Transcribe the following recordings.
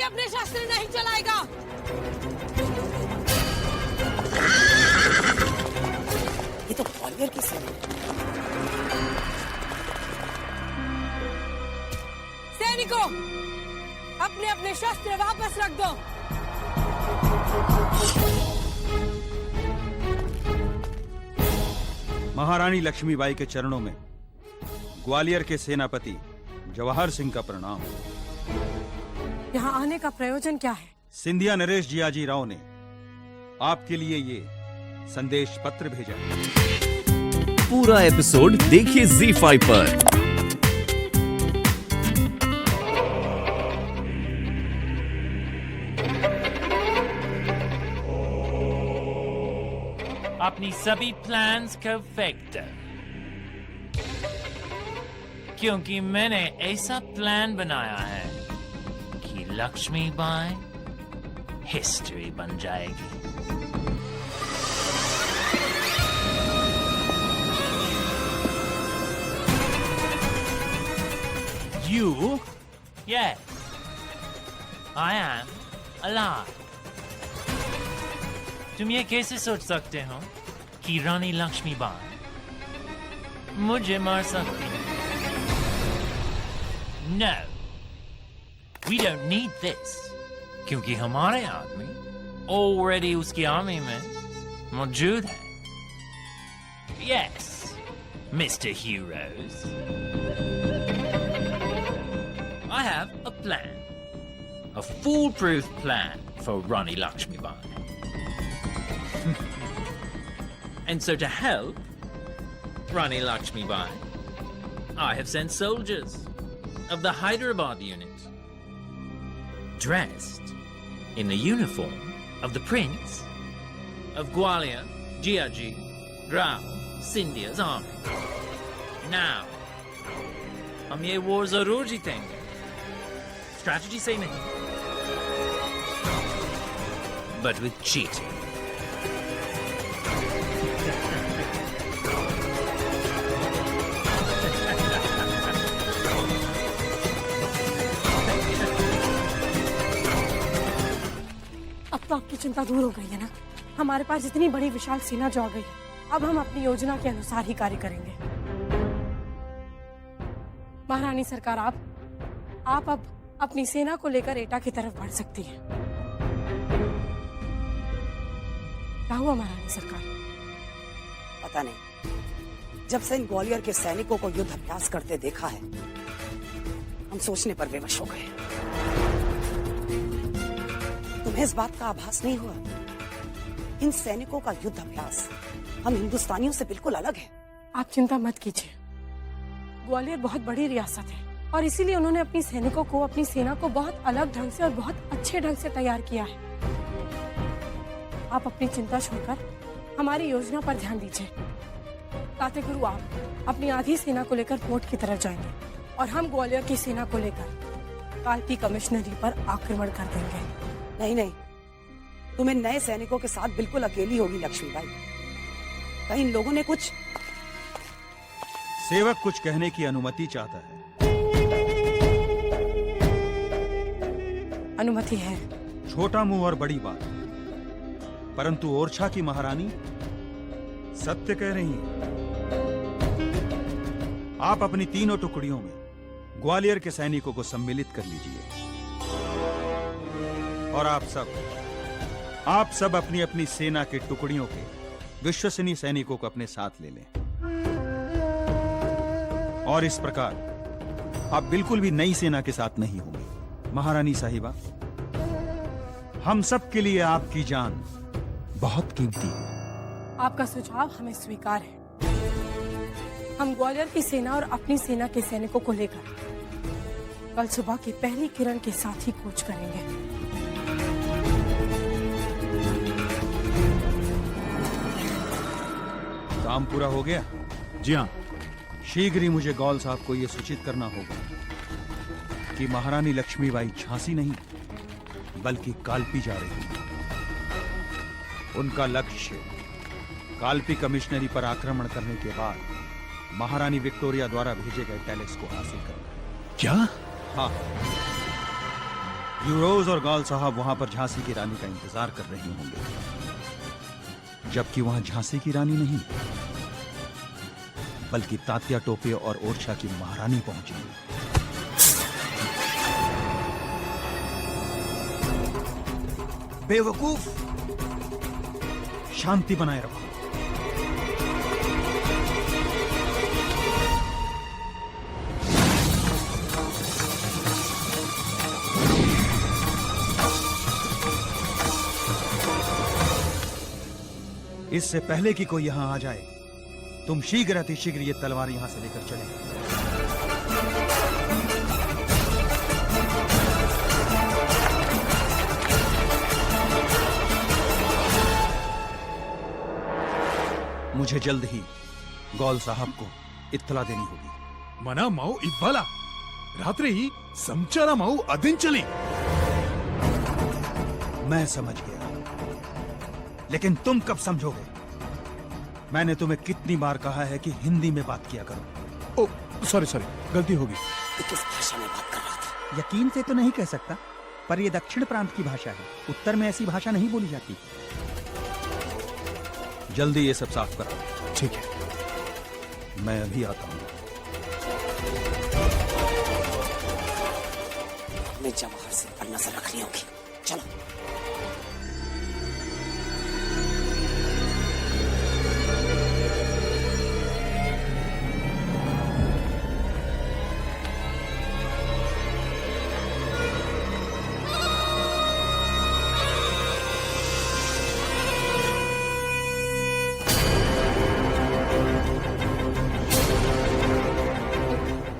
अपने शस्त्र नहीं चलाएगा। ये तो ग्वालियर की सेना। सैनिकों, अपने अपने शस्त्र वापस रख दो। महारानी लक्ष्मीबाई के चरणों में ग्वालियर के सेनापति जवाहर सिंह का प्रणाम। यहाँ आने का प्रयोजन क्या है? सिंधिया नरेश जियाजी राव ने आपके लिए ये संदेश पत्र भेजा है। पूरा एपिसोड देखिए ZEE5 पर। अपनी सभी प्लान्स को फेंक दो, क्योंकि मैंने ऐसा प्लान बनाया है कि लक्ष्मीबाई हिस्ट्री बन जाएगी। You? Yes. I am alive. तुम ये कैसे सोच सकते हो कि रानी लक्ष्मीबाई मुझे मार सकती है? No. We don't need this. क्योंकि हमारे आदमी already उसकी आर्मी में मौजूद है। Yes, Mr. Heroes. I have a plan. A foolproof plan for Rani Lakshmibai. And so to help Rani Lakshmibai, I have sent soldiers of the Hyderabad unit, dressed in the uniform of the Prince of Gwalior, Jiaji, Rao, Scindia's army. Now, हम ये war जरूर जीतेंगे। Strategy से नहीं, but with cheating. अब तो आपकी चिंता दूर हो गई है ना? हमारे पास इतनी बड़ी विशाल सेना जो आ गई है, अब हम अपनी योजना के अनुसार ही कार्य करेंगे। महारानी सरकार, आप अब अपनी सेना को लेकर एटा की तरफ बढ़ सकती हैं। क्या हुआ महारानी सरकार? पता नहीं, जब से इन ग्वालियर के सैनिकों को युद्ध अभ्यास करते देखा है, हम सोचने पर विवश हो गए। तुम्हें इस बात का आभास नहीं हुआ? इन सैनिकों का युद्ध अभ्यास हम हिंदुस्तानियों से बिल्कुल अलग है। आप चिंता मत कीजिए, ग्वालियर बहुत बड़ी रियासत है और इसीलिए उन्होंने अपनी सैनिकों को, अपनी सेना को बहुत अलग ढंग से और बहुत अच्छे ढंग से तैयार किया है। आप अपनी चिंता छोड़कर हमारी योजना पर ध्यान दीजिए। ताते गुरु, आप अपनी आधी सेना को लेकर फोर्ट की तरफ जाएंगे और हम ग्वालियर की सेना को लेकर कालपी कमिश्नरी पर आक्रमण कर देंगे। नहीं नहीं, तुम्हें नए सैनिकों के साथ बिल्कुल अकेली होगी लक्ष्मीबाई। कहीं इन लोगों ने कुछ... सेवक कुछ कहने की अनुमति चाहता है। अनुमति है। छोटा मुंह और बड़ी बात, परंतु ओरछा की महारानी सत्य कह रही है। आप अपनी तीनों टुकड़ियों में ग्वालियर के सैनिकों को सम्मिलित कर लीजिए और आप सब अपनी अपनी सेना के टुकड़ियों के विश्वसनीय सैनिकों को अपने साथ ले लें और इस प्रकार आप बिल्कुल भी नई सेना के साथ नहीं होंगे। महारानी साहिबा, हम सब के लिए आपकी जान बहुत कीमती है। आपका सुझाव हमें स्वीकार है। हम ग्वालियर की सेना और अपनी सेना के सैनिकों को लेकर कल सुबह की पहली किरण के साथ ही कूच करेंगे। काम पूरा हो गया? जी हाँ। शीघ्र ही मुझे गौल साहब को यह सूचित करना होगा कि महारानी लक्ष्मीबाई झांसी नहीं बल्कि कालपी जा रही है। उनका लक्ष्य कालपी कमिश्नरी पर आक्रमण करने के बाद महारानी विक्टोरिया द्वारा भेजे गए टैलेक्स को हासिल करना। क्या? हाँ, यूरोज और गौल साहब वहां पर झांसी की रानी का इंतजार कर रही होंगे, जबकि वहां झांसी की रानी नहीं बल्कि तात्या टोपे और ओरछा की महारानी पहुंचेंगी। बेवकूफ, शांति बनाए रखो। इससे पहले कि कोई यहां आ जाए, तुम शीघ्र अतिशीघ्र ये तलवार यहां से लेकर चले। मुझे जल्द ही गौल साहब को इत्तला देनी होगी। मना माऊ इब्बाला रात्रि संचारा माऊ अदिंचली। मैं समझ गया, लेकिन तुम कब समझोगे? मैंने तुम्हें कितनी बार कहा है कि हिंदी में बात किया करो। ओ सॉरी गलती होगी। ये किस भाषा में बात कर रहा था? यकीन से तो नहीं कह सकता, पर यह दक्षिण प्रांत की भाषा है। उत्तर में ऐसी भाषा नहीं बोली जाती। जल्दी ये सब साफ करो। ठीक है, मैं अभी आता हूं। अपने जवाहर से पर नजर रखनी होगी। चलो।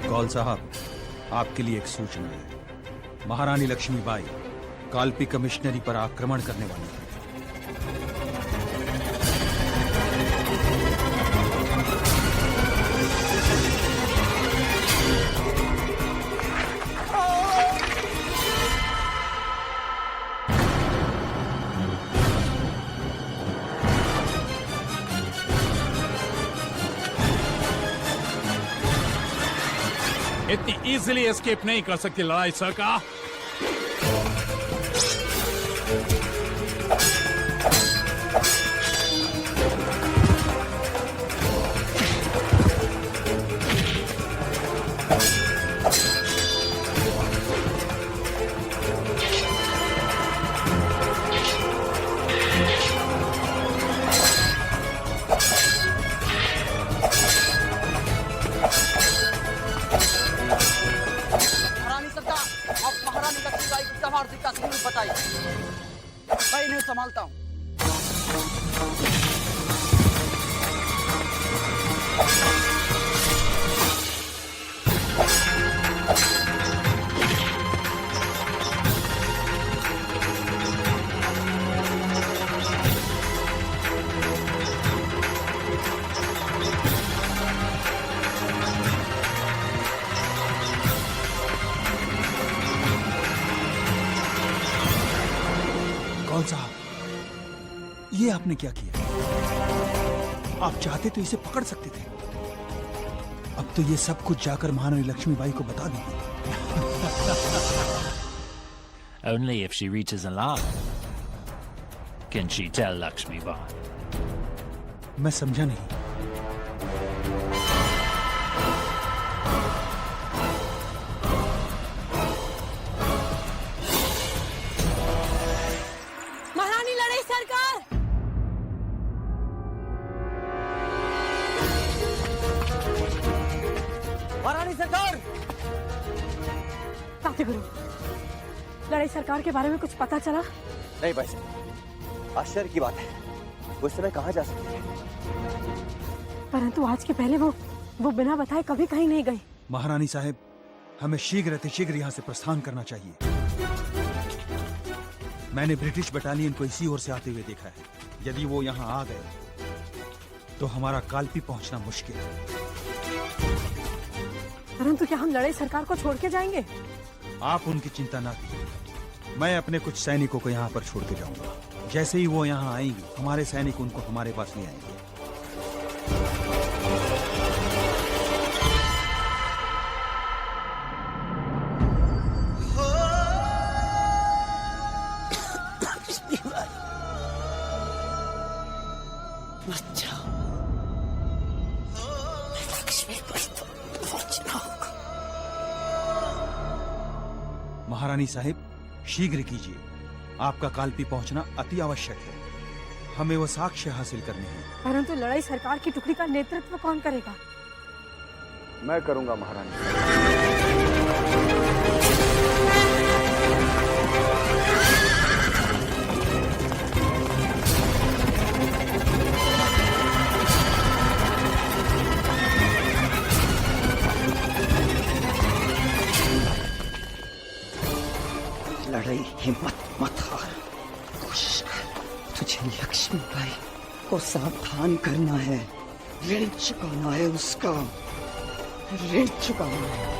गौल साहब, आपके लिए एक सूचना है। महारानी लक्ष्मीबाई कालपी कमिश्नरी पर आक्रमण करने वाली है। इतनी इजीली एस्केप नहीं कर सकती लड़ाई सरकार। मैं इन्हें संभालता हूँ। गौल साहब, ये आपने क्या किया? आप चाहते तो इसे पकड़ सकते थे। अब तो ये सब कुछ जाकर महारानी लक्ष्मीबाई को बता दीजिए। Only if she reaches alive can she tell Lakshmi Bai. मैं समझा नहीं। महारानी लड़ाई सरकार। महारानी सरकार। ताते गुरु, लड़ाई सरकार के बारे में कुछ पता चला? नहीं भाई साहब, आश्चर्य की बात है, उस समय कहाँ जा सकती है? परंतु आज के पहले वो बिना बताए कभी कहीं नहीं गई। महारानी साहब, हमें शीघ्र अतिशीघ्र यहाँ से प्रस्थान करना चाहिए। मैंने ब्रिटिश बटालियन को इसी ओर से आते हुए देखा है। यदि वो यहाँ आ गए तो हमारा कालपी पहुंचना मुश्किल है। परंतु क्या हम लड़ाई सरकार को छोड़ के जाएंगे? आप उनकी चिंता ना कीजिए, मैं अपने कुछ सैनिकों को यहाँ पर छोड़ के जाऊंगा। जैसे ही वो यहाँ आएंगे, हमारे सैनिक उनको हमारे पास ले आएंगे। महारानी साहिब, शीघ्र कीजिए। आपका कालपी पहुंचना अति आवश्यक है। हमें वो साक्ष्य हासिल करने हैं। परंतु लड़ाई सरकार की टुकड़ी का नेतृत्व कौन करेगा? मैं करूंगा महारानी। लड़ाई हिम्मत मत हार, कोशिश कर। तुझे लक्ष्मीबाई को सावधान करना है, ऋण चुकाना है उसका, ऋण चुकाना है।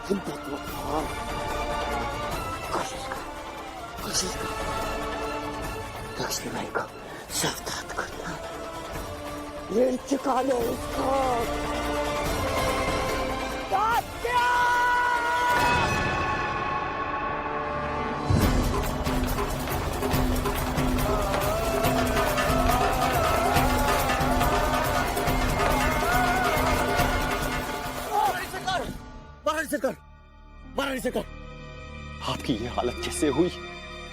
हिम्मत मत हार, कोशिश कर, कोशिश कर। लक्ष्मीबाई को सावधान करना, ऋण चुका लो उसका। महारानी सरकार, आपकी ये हालत कैसे हुई?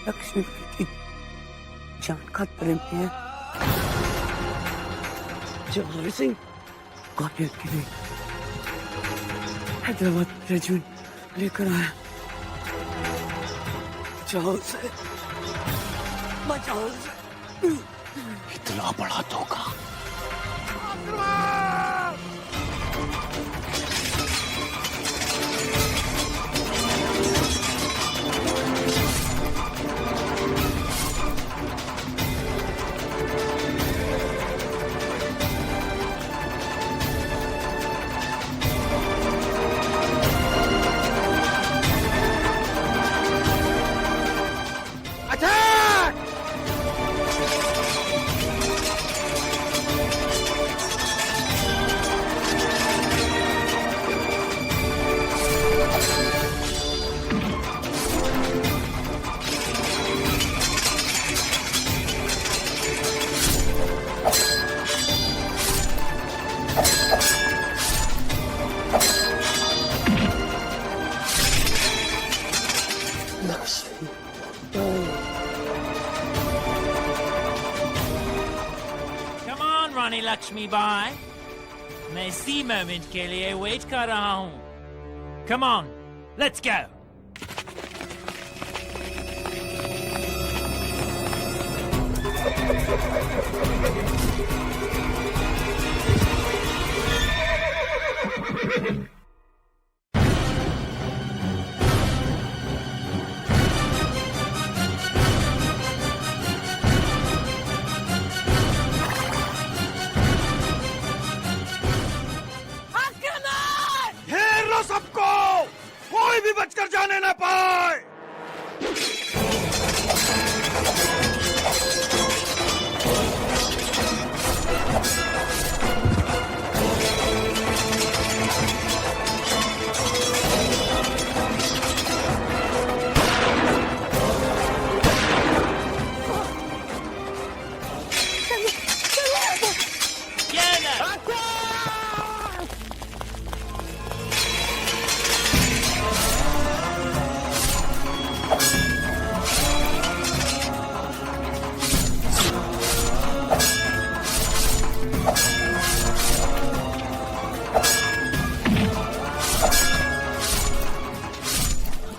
लक्ष्मीबाई की जान खतरे में है। जवाहर सिंह ग्वालियर के लिए हैदराबाद रेजिमेंट लेकर आया। बचाओ उसे, बचाओ उसे। इतना बड़ा धोखा। रानी लक्ष्मीबाई, मैं इसी मोमेंट के लिए वेट कर रहा हूँ। Come on, let's go. सबको, कोई भी बचकर जाने ना पाए।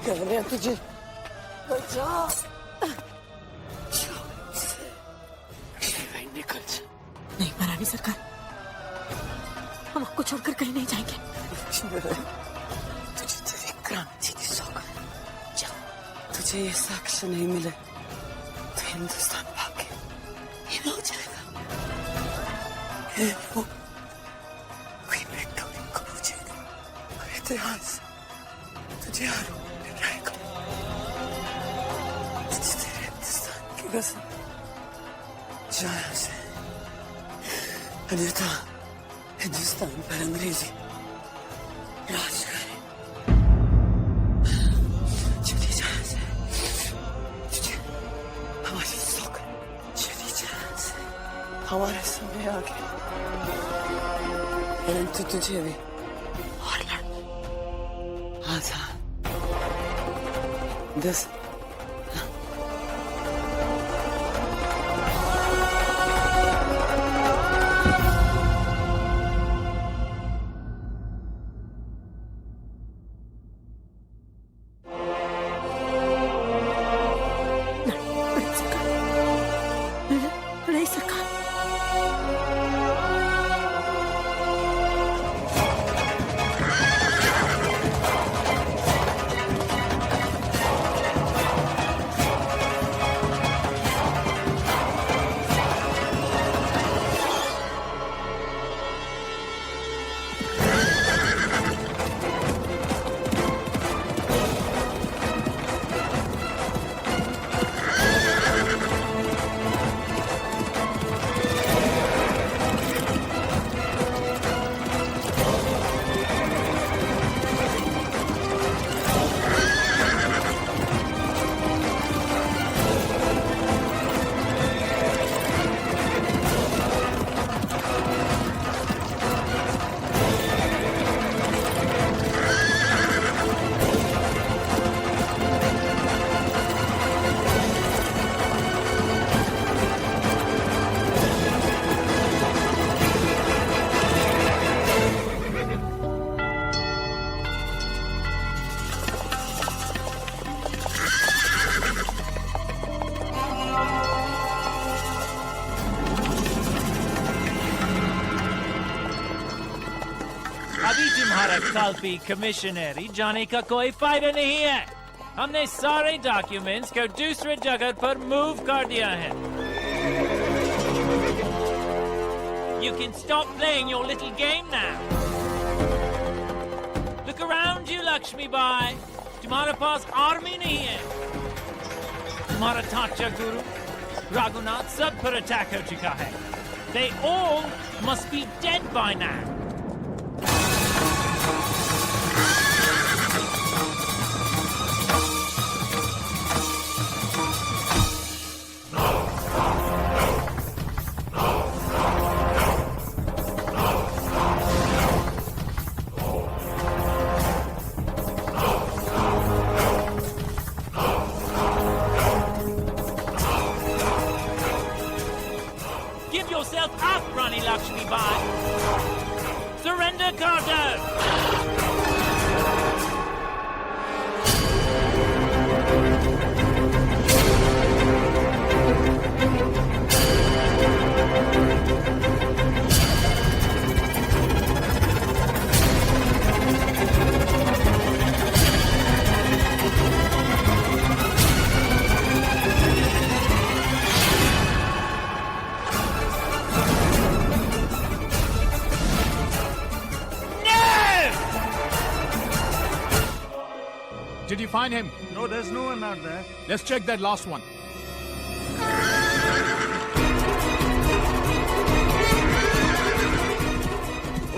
कह रहे हैं तुझे बचा, निकल जा। नहीं महारानी सरकार, हम आपको छोड़कर कहीं नहीं जाएंगे। तुझे तेरी क्रांति की सौगात, जा। तुझे ये साक्ष्य नहीं मिले तो हिंदुस्तान भागे ये हो जाएगा। वो क्वीन विक्टोरिया को पूछेगा और इतिहास तुझे आरोप लगाएगा। तुझे तेरे हिंदुस्तान की कसम, जा यहाँ से, अन्यथा हिंदुस्तान पर अंग्रेजी राज करे। चली जा से, तुझे हमारी सौगंध, चली जा से, हमारे समय आ गया, परंतु तुझे भी और आजाद 10 नहीं सरकार। अभी तुम्हारा काल्पी कमिश्नरी जाने का कोई फायदा नहीं है। हमने सारे डॉक्यूमेंट्स को दूसरे जगह पर मूव कर दिया है। You can stop playing your little game now. Look around you, Lakshmi Bai. तुम्हारे पास आर्मी नहीं है। तुम्हारा ढांचा गुरु Raghunath सब पर अटैक हो चुका है। They all must be dead by now. Give yourself up, Rani Lakshmi Bai. Surrender, Carter! Did you find him? No, there's no one out there. Let's check that last one.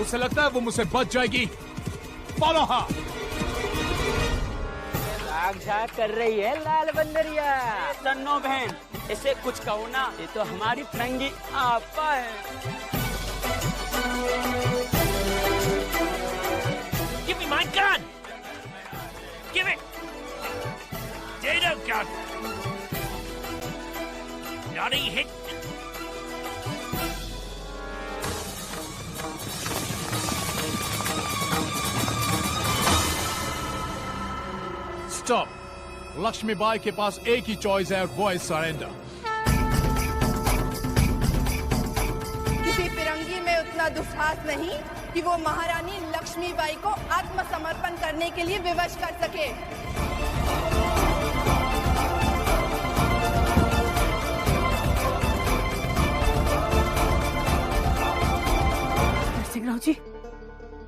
उसे लगता है वो मुझसे बच जाएगी। Follow her. झाग कर रही है लाल बंदरिया। सन्नो बहन, इसे कुछ कहो ना, ये तो हमारी फरंगी आपा है। Give me my gun! Give it! Dado gun! Bloody hit! Stop. Lakshmi Bai के पास एक ही चॉइस है और वो है सरेंडर। किसी फिरंगी में उतना दुस्साहस नहीं कि वो महारानी लक्ष्मीबाई को आत्मसमर्पण करने के लिए विवश कर सके। नरसिंहराव जी,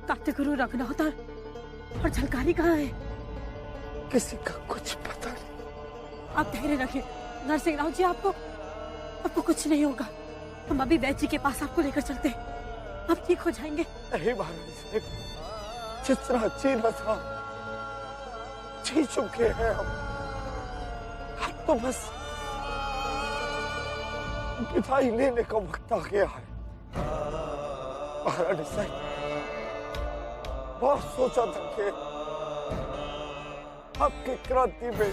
काट्यगुरु रघुनाथ और झलकारी कहाँ है? किसी का कुछ पता नहीं। आप धैर्य रखिए नरसिंहराव जी, आपको कुछ नहीं होगा। हम अभी वैद्य जी के पास आपको लेकर चलते हैं। आप ठीक हो जाएंगे। नहीं महारानी साहब, जितना जीना था जी चुके हैं हम। अब तो बस विदाई लेने का वक्त आ गया है। महारानी साहब, बहुत सोचा था कि आपकी क्रांति में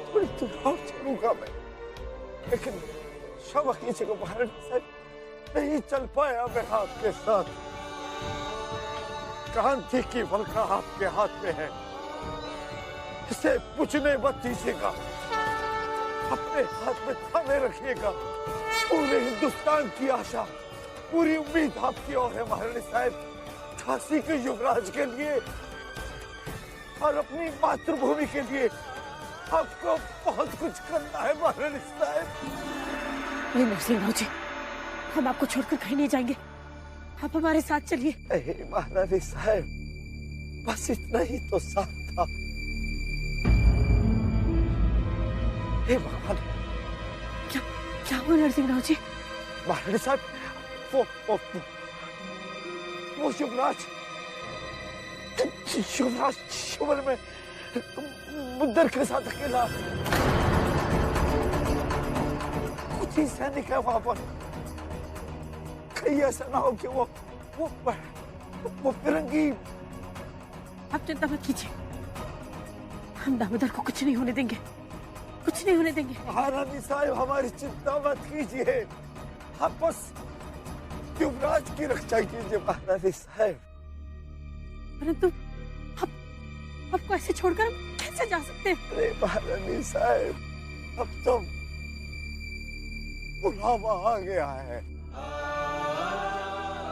थोड़ी दुराव चलूंगा मैं, लेकिन क्षमा कीजिएगा महारानी साहब, नहीं चल पाया मैं आपके साथ। क्रांति की वलका आपके हाथ में है, इसे पूछने मत दीजिएगा, अपने हाथ में थामे रखिएगा। पूरे हिंदुस्तान की आशा, पूरी उम्मीद आपकी ओर है महारानी साहब। झांसी के युवराज के लिए और अपनी मातृभूमि के लिए आपको बहुत कुछ करना है महारानी साहब। नहीं नरसिंह राव जी, हम आपको छोड़कर कहीं नहीं जाएंगे, आप हमारे साथ चलिए। महारानी साहब, बस इतना ही तो साथ था। हे भगवान, क्या हुआ नरसिंह राव जी? महारानी साहब, वो युवराज शिविर में मुद्दर के साथ अकेला, कुछ ही सैनिक है वहां पर। कहीं ऐसा ना हो कि वो फिरंगी। आप चिंता मत कीजिए, हम दामोदर को कुछ नहीं होने देंगे, कुछ नहीं होने देंगे। महारानी साहब, हमारी चिंता मत कीजिए, आप बस युवराज की रक्षा कीजिए महारानी साहब। परंतु आपको ऐसे छोड़कर हम कैसे जा सकते हैं? अरे महारानी साहब, अब तो बुलावा आ गया है।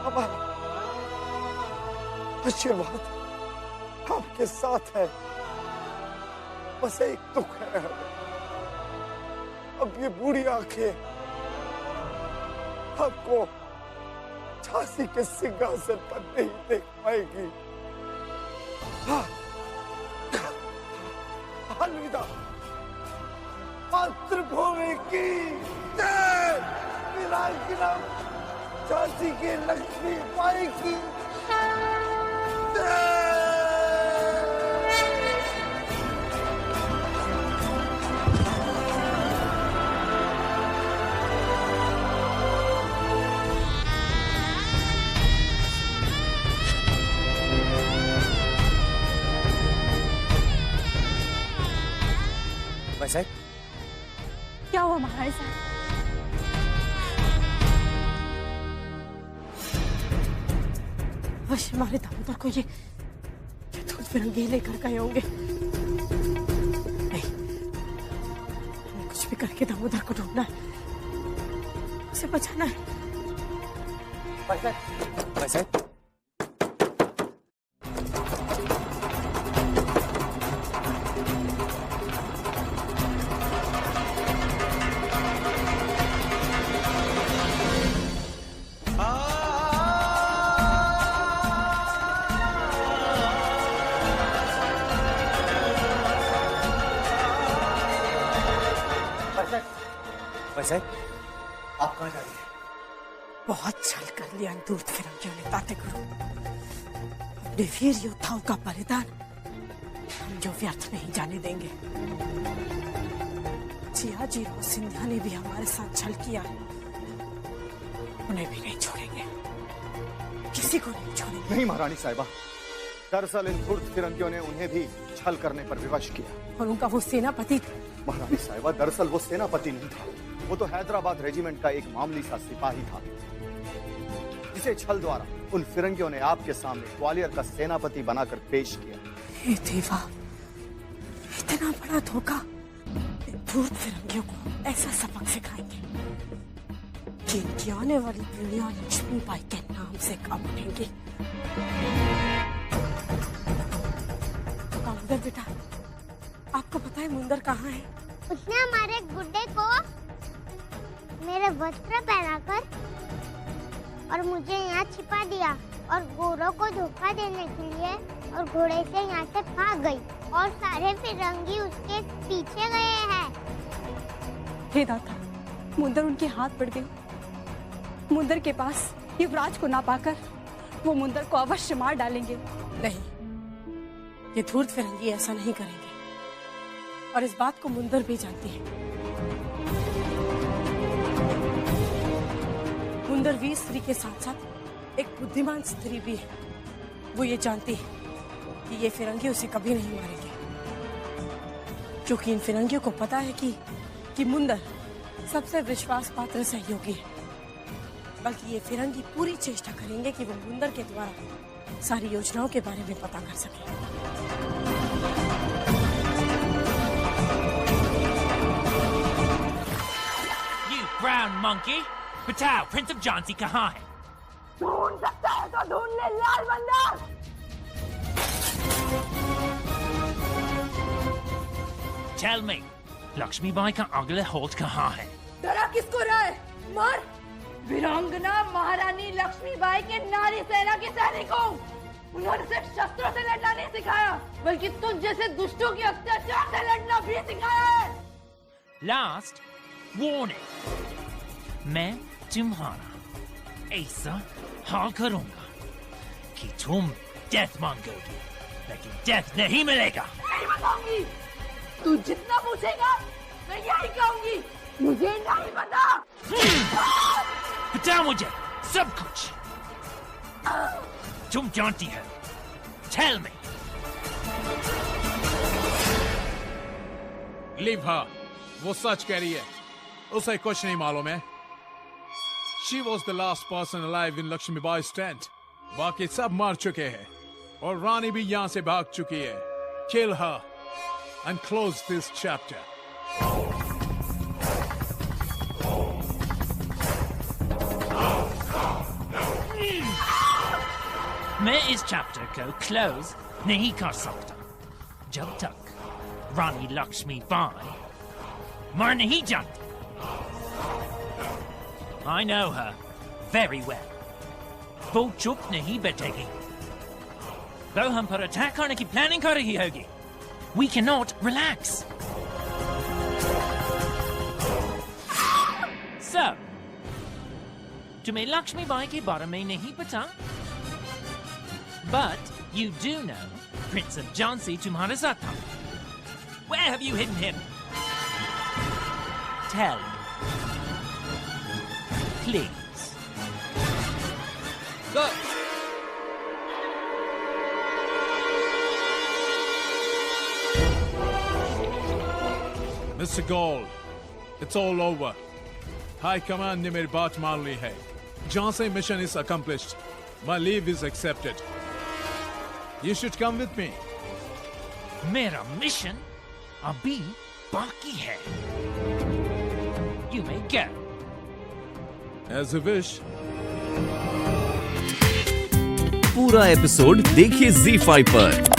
हमारा आशीर्वाद आपके साथ है, बस एक दुख है, अब ये बूढ़ी आंखें आपको झांसी के सिंहासन पर नहीं देख पाएगी। अलविदा मातृभूमि की जय, झांसी के लक्ष्मी बाई की जय। साहब, क्या हुआ महाराज साहब? अवश्य हमारे दामोदर को ये दूध फिरंगी लेकर गए होंगे। नहीं, हमें कुछ भी करके दामोदर को ढूंढना है, उसे बचाना है। भाई साहब, साहब, आप कहाँ जा रही हैं? बहुत छल कर लिया दूध फिरंगियों ने ताते गुरु। अपने वीर योद्धाओं का बलिदान हम जो व्यर्थ नहीं जाने देंगे। जिया जी और सिंधिया ने भी हमारे साथ छल किया है, उन्हें भी नहीं छोड़ेंगे, किसी को नहीं छोड़ेंगे। नहीं महारानी साहिबा, दरअसल इन धूर्त फिरंगियों ने उन्हें भी छल करने पर विवश किया। और उनका वो सेनापति। महारानी साहिबा, दरअसल वो सेनापति नहीं था, वो तो हैदराबाद रेजिमेंट का एक मामूली सा सिपाही था, जिसे छल द्वारा उन फिरंगियों ने आपके सामने ग्वालियर का सेनापति बनाकर पेश किया। हे देवा, इतना बड़ा धोखा! धूर्त फिरंगियों को ऐसा सबक सिखाएंगे कि इनकी आने वाली पीढ़ियां लक्ष्मी बाई के नाम से काम उठेंगी। दामोदर बेटा, आपको पता है मुंदर कहाँ है? उसने हमारे गुड्डे को मेरे वस्त्र पहनाकर और मुझे यहाँ छिपा दिया और गोरों को धोखा देने के लिए और घोड़े से यहाँ से भाग गई और सारे फिरंगी उसके पीछे गए हैं। हे दाता, मुंदर उनके हाथ पड़ गई। मुंदर के पास युवराज को ना पाकर वो मुंदर को अवश्य मार डालेंगे। नहीं, ये धूर्त फिरंगी ऐसा नहीं करेंगे और इस बात को मुंदर भी जानती है। मुंदर वीर स्त्री के साथ साथ एक बुद्धिमान स्त्री भी है। वो ये जानती है कि ये फिरंगी उसे कभी नहीं मारेंगे, क्योंकि इन फिरंगियों को पता है कि मुंदर सबसे विश्वास पात्र सहयोगी है। बल्कि ये फिरंगी पूरी चेष्टा करेंगे कि वो मुंदर के द्वारा सारी योजनाओं के बारे में पता कर सके। You brown monkey! बताओ, प्रिंस ऑफ झांसी कहाँ है? ढूंढ सकता है तो ढूंढ ले लाल बंदर। Tell me, लक्ष्मीबाई का अगला होल्ड कहाँ है? डरा किसको रहा है? मार! वीरांगना महारानी लक्ष्मीबाई के नारी सेना के सैनिकों। उन्होंने सिर्फ शस्त्रों से लड़ना नहीं सिखाया, बल्कि तुझ जैसे दुष्टों के अत्याचार से लड़ना भी सिखाया है। Last warning, मैं तुम्हारा ऐसा हाल करूंगा कि तुम डेथ मांगोगे, लेकिन डेथ नहीं मिलेगा। नहीं बताऊंगी। तू जितना पूछेगा मैं यही कहूंगी, मुझे नहीं पता। बता मुझे सब कुछ। तुम जानती हो। Tell me. लीव हर, वो सच कह रही है, उसे कुछ नहीं मालूम है। She was the last person alive in Lakshmibai's tent. बाकी सब मर चुके हैं और रानी भी यहाँ से भाग चुकी है। Kill her and close this chapter. मैं इस चैप्टर को क्लोज नहीं कर सकता जब तक रानी लक्ष्मीबाई मर नहीं जाती। I know her very well. वो चुप नहीं बैठेगी। वो हम पर अटैक करने की प्लानिंग कर रही होगी। We cannot relax. So, तुम्हें लक्ष्मीबाई के बारे में नहीं पता? But you do know Prince of Jhansi तुम्हारे साथ था। Where have you hidden him? Tell me. Please. Sir! Mr. Gold, it's all over. High Command ने मेरी बात मान ली है। Jhansi mission is accomplished. My leave is accepted. You should come with me. मेरा mission अभी बाकी है। You may go. As you wish. पूरा एपिसोड देखिए ZEE5 पर।